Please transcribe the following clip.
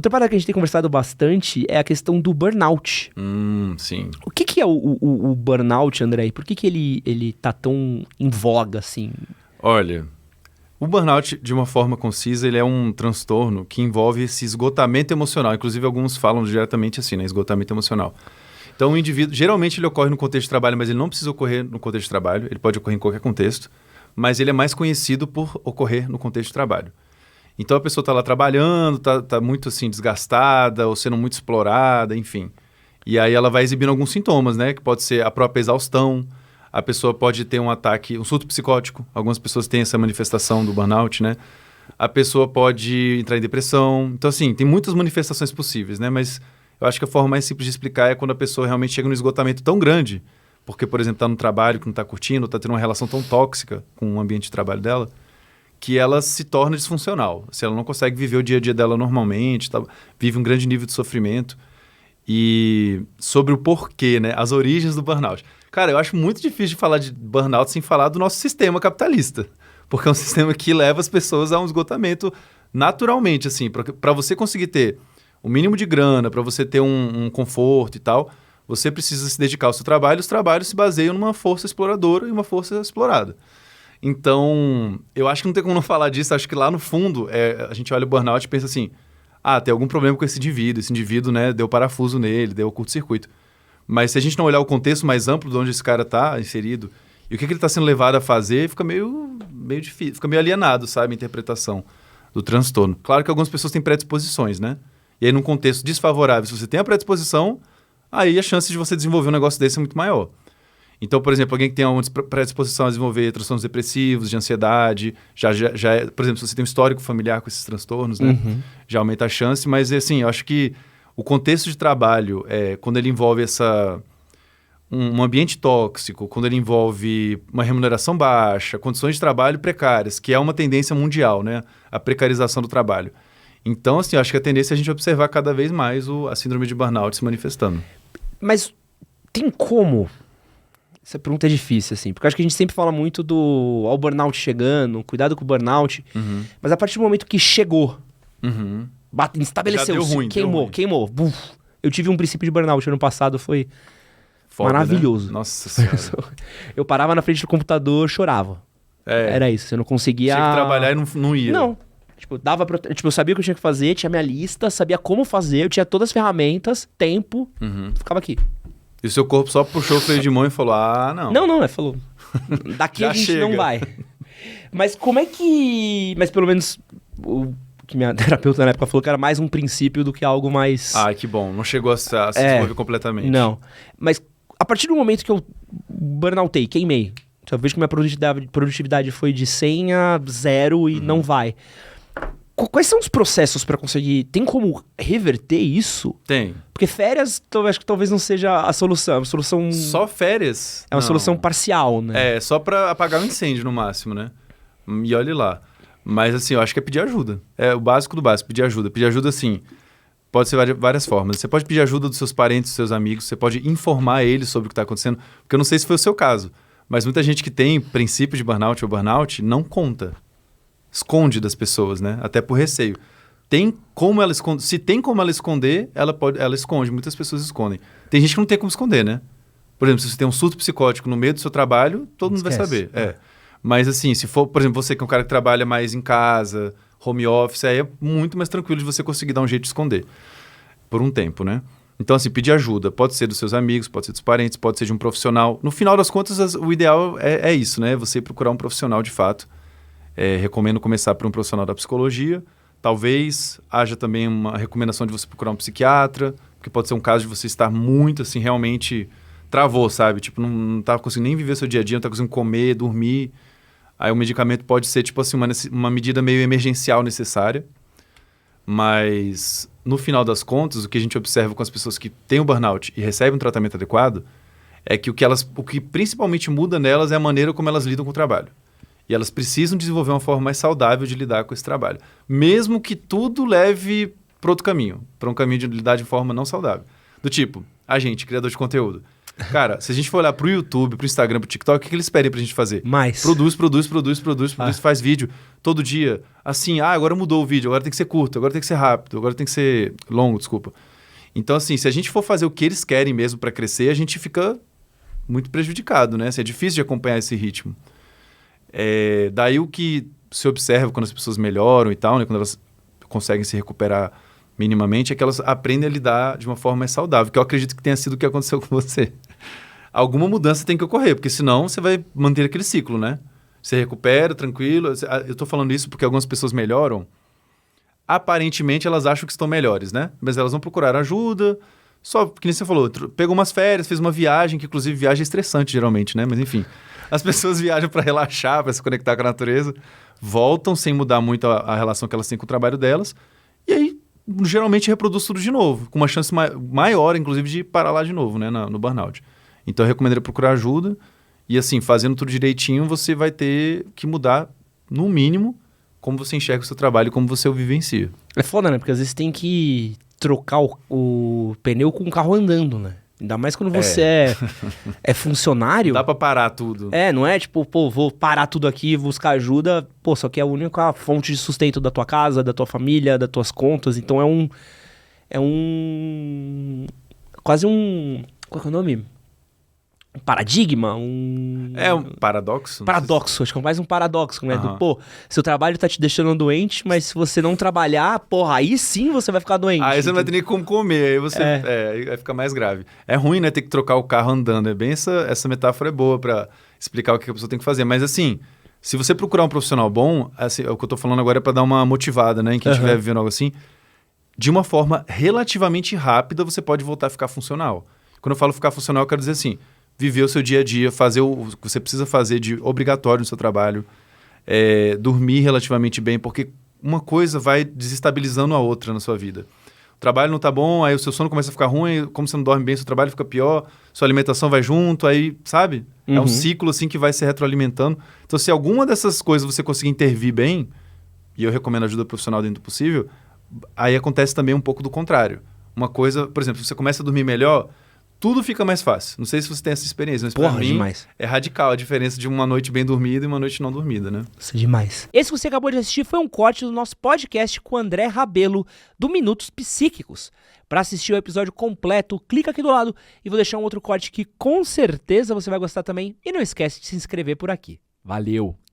Outra parada que a gente tem conversado bastante é a questão do burnout. Sim. O que é o burnout, André? Por que ele tá tão em voga, assim? Olha, o burnout, de uma forma concisa, ele é um transtorno que envolve esse esgotamento emocional. Inclusive, alguns falam diretamente assim, né? Esgotamento emocional. Então, o indivíduo, geralmente ele ocorre no contexto de trabalho, mas ele não precisa ocorrer no contexto de trabalho. Ele pode ocorrer em qualquer contexto, mas ele é mais conhecido por ocorrer no contexto de trabalho. Então, a pessoa está lá trabalhando, tá muito assim desgastada ou sendo muito explorada, enfim. E aí ela vai exibindo alguns sintomas, né? Que pode ser a própria exaustão, a pessoa pode ter um ataque, um surto psicótico. Algumas pessoas têm essa manifestação do burnout, né? A pessoa pode entrar em depressão. Então, assim, tem muitas manifestações possíveis, né? Mas eu acho que a forma mais simples de explicar é quando a pessoa realmente chega num esgotamento tão grande, porque, por exemplo, está no trabalho que não está curtindo, está tendo uma relação tão tóxica com o ambiente de trabalho dela, que ela se torna disfuncional. Se ela não consegue viver o dia a dia dela normalmente, vive um grande nível de sofrimento. E sobre o porquê, né? As origens do burnout. Cara, eu acho muito difícil de falar de burnout sem falar do nosso sistema capitalista. Porque é um sistema que leva as pessoas a um esgotamento naturalmente, assim. Para você conseguir ter o mínimo de grana, para você ter um conforto e tal, você precisa se dedicar ao seu trabalho. Os trabalhos se baseiam numa força exploradora e uma força explorada. Então, eu acho que não tem como não falar disso. Acho que lá no fundo, a gente olha o burnout e pensa assim, tem algum problema com esse indivíduo, né, deu parafuso nele, deu curto-circuito. Mas se a gente não olhar o contexto mais amplo de onde esse cara está inserido e o que ele está sendo levado a fazer, fica meio difícil, fica meio alienado, sabe, a interpretação do transtorno. Claro que algumas pessoas têm predisposições, né? E aí, num contexto desfavorável, se você tem a predisposição, aí a chance de você desenvolver um negócio desse é muito maior. Então, por exemplo, alguém que tem uma predisposição a desenvolver transtornos depressivos, de ansiedade, por exemplo, se você tem um histórico familiar com esses transtornos, né? Já aumenta a chance, mas assim, eu acho que o contexto de trabalho, quando ele envolve um ambiente tóxico, quando ele envolve uma remuneração baixa, condições de trabalho precárias, que é uma tendência mundial, né? A precarização do trabalho. Então, assim, eu acho que a tendência é a gente observar cada vez mais a síndrome de burnout se manifestando. Mas tem como? Essa pergunta é difícil, assim, porque eu acho que a gente sempre fala muito do burnout chegando, cuidado com o burnout, mas a partir do momento que chegou, estabeleceu-se, queimou. Buf. Eu tive um princípio de burnout ano passado, foi foda, maravilhoso. Né? Nossa Senhora. Eu parava na frente do computador, chorava. Era isso, eu não conseguia... Tinha que trabalhar e não ia. Não. Eu sabia o que eu tinha que fazer, tinha minha lista, sabia como fazer, eu tinha todas as ferramentas, tempo, ficava aqui. E o seu corpo só puxou o freio de mão e falou, não. Não, falou, daqui a gente não vai. Mas como é que... Mas pelo menos o que minha terapeuta na época falou que era mais um princípio do que algo mais... Que bom, não chegou a se desenvolver completamente. Não, mas a partir do momento que eu burnoutei, queimei, eu vejo que minha produtividade foi de 100 a 0 e não vai. Quais são os processos para conseguir... Tem como reverter isso? Tem. Porque férias, acho que talvez não seja a solução. É uma solução... Só férias? É uma solução parcial, né? Só para apagar o incêndio no máximo, né? E olhe lá. Mas assim, eu acho que é pedir ajuda. É o básico do básico, pedir ajuda. Pedir ajuda, assim, pode ser várias formas. Você pode pedir ajuda dos seus parentes, dos seus amigos. Você pode informar eles sobre o que está acontecendo. Porque eu não sei se foi o seu caso. Mas muita gente que tem princípio de burnout ou burnout não conta. Esconde das pessoas, né? Até por receio. Se tem como ela esconder, ela esconde. Muitas pessoas escondem. Tem gente que não tem como esconder, né? Por exemplo, se você tem um surto psicótico no meio do seu trabalho, todo mundo vai saber. Mas assim, se for, por exemplo, você que é um cara que trabalha mais em casa, home office, aí é muito mais tranquilo de você conseguir dar um jeito de esconder. Por um tempo, né? Então, assim, pedir ajuda. Pode ser dos seus amigos, pode ser dos parentes, pode ser de um profissional. No final das contas, o ideal é isso, né? Você procurar um profissional de fato. Recomendo começar por um profissional da psicologia. Talvez haja também uma recomendação de você procurar um psiquiatra, porque pode ser um caso de você estar muito, assim, realmente travou, sabe? Tipo, não tá conseguindo nem viver seu dia a dia, não tá conseguindo comer, dormir. Aí o medicamento pode ser, tipo assim, uma medida meio emergencial necessária. Mas, no final das contas, o que a gente observa com as pessoas que têm o burnout e recebem um tratamento adequado é que o que principalmente muda nelas é a maneira como elas lidam com o trabalho. E elas precisam desenvolver uma forma mais saudável de lidar com esse trabalho. Mesmo que tudo leve para outro caminho, para um caminho de lidar de forma não saudável. Do tipo, a gente, criador de conteúdo. Cara, se a gente for olhar pro YouTube, pro Instagram, pro TikTok, o que eles pedem pra gente fazer? Mais. Produz, faz vídeo todo dia. Assim, agora mudou o vídeo, agora tem que ser curto, agora tem que ser rápido, agora tem que ser longo, desculpa. Então, assim, se a gente for fazer o que eles querem mesmo pra crescer, a gente fica muito prejudicado, né? Assim, é difícil de acompanhar esse ritmo. Daí o que se observa quando as pessoas melhoram e tal, né? Quando elas conseguem se recuperar minimamente, é que elas aprendem a lidar de uma forma mais saudável, que eu acredito que tenha sido o que aconteceu com você. Alguma mudança tem que ocorrer, porque senão você vai manter aquele ciclo, né? Você recupera, tranquilo. Eu tô falando isso porque algumas pessoas melhoram. Aparentemente, elas acham que estão melhores, né? Mas elas vão procurar ajuda, só que nem você falou, pegou umas férias, fez uma viagem, que inclusive viagem é estressante geralmente, né? Mas enfim, as pessoas viajam para relaxar, para se conectar com a natureza, voltam sem mudar muito a relação que elas têm com o trabalho delas, e aí geralmente reproduz tudo de novo, com uma chance maior, inclusive, de parar lá de novo, né, no burnout. Então eu recomendaria procurar ajuda, e assim, fazendo tudo direitinho, você vai ter que mudar, no mínimo, como você enxerga o seu trabalho e como você o vivencia. É foda, né? Porque às vezes tem que trocar o pneu com o carro andando, né? Ainda mais quando você é funcionário. Dá pra parar tudo. Não é tipo, vou parar tudo aqui, buscar ajuda. Só que é a única fonte de sustento da tua casa, da tua família, das tuas contas. Então quase um... Qual que é o nome? Um paradigma? Um paradoxo? Paradoxo, acho que é mais um paradoxo, né? Seu trabalho tá te deixando doente, mas se você não trabalhar, aí sim você vai ficar doente. Aí você não vai ter nem como comer, aí você vai ficar mais grave. É ruim, né, ter que trocar o carro andando. Essa metáfora é boa pra explicar o que a pessoa tem que fazer. Mas assim, se você procurar um profissional bom, assim, o que eu tô falando agora é pra dar uma motivada, né, em quem estiver vivendo algo assim, de uma forma relativamente rápida você pode voltar a ficar funcional. Quando eu falo ficar funcional, eu quero dizer assim, viver o seu dia a dia, fazer o que você precisa fazer de obrigatório no seu trabalho, dormir relativamente bem, porque uma coisa vai desestabilizando a outra na sua vida. O trabalho não tá bom, aí o seu sono começa a ficar ruim, como você não dorme bem, seu trabalho fica pior, sua alimentação vai junto, aí, sabe? É um ciclo assim que vai se retroalimentando. Então, se alguma dessas coisas você conseguir intervir bem, e eu recomendo ajuda profissional dentro do possível, aí acontece também um pouco do contrário. Uma coisa, por exemplo, se você começa a dormir melhor, tudo fica mais fácil. Não sei se você tem essa experiência, mas pra mim demais. É radical a diferença de uma noite bem dormida e uma noite não dormida, né? Isso é demais. Esse que você acabou de assistir foi um corte do nosso podcast com o André Rabelo, do Minutos Psíquicos. Para assistir o episódio completo, clica aqui do lado e vou deixar um outro corte que com certeza você vai gostar também. E não esquece de se inscrever por aqui. Valeu!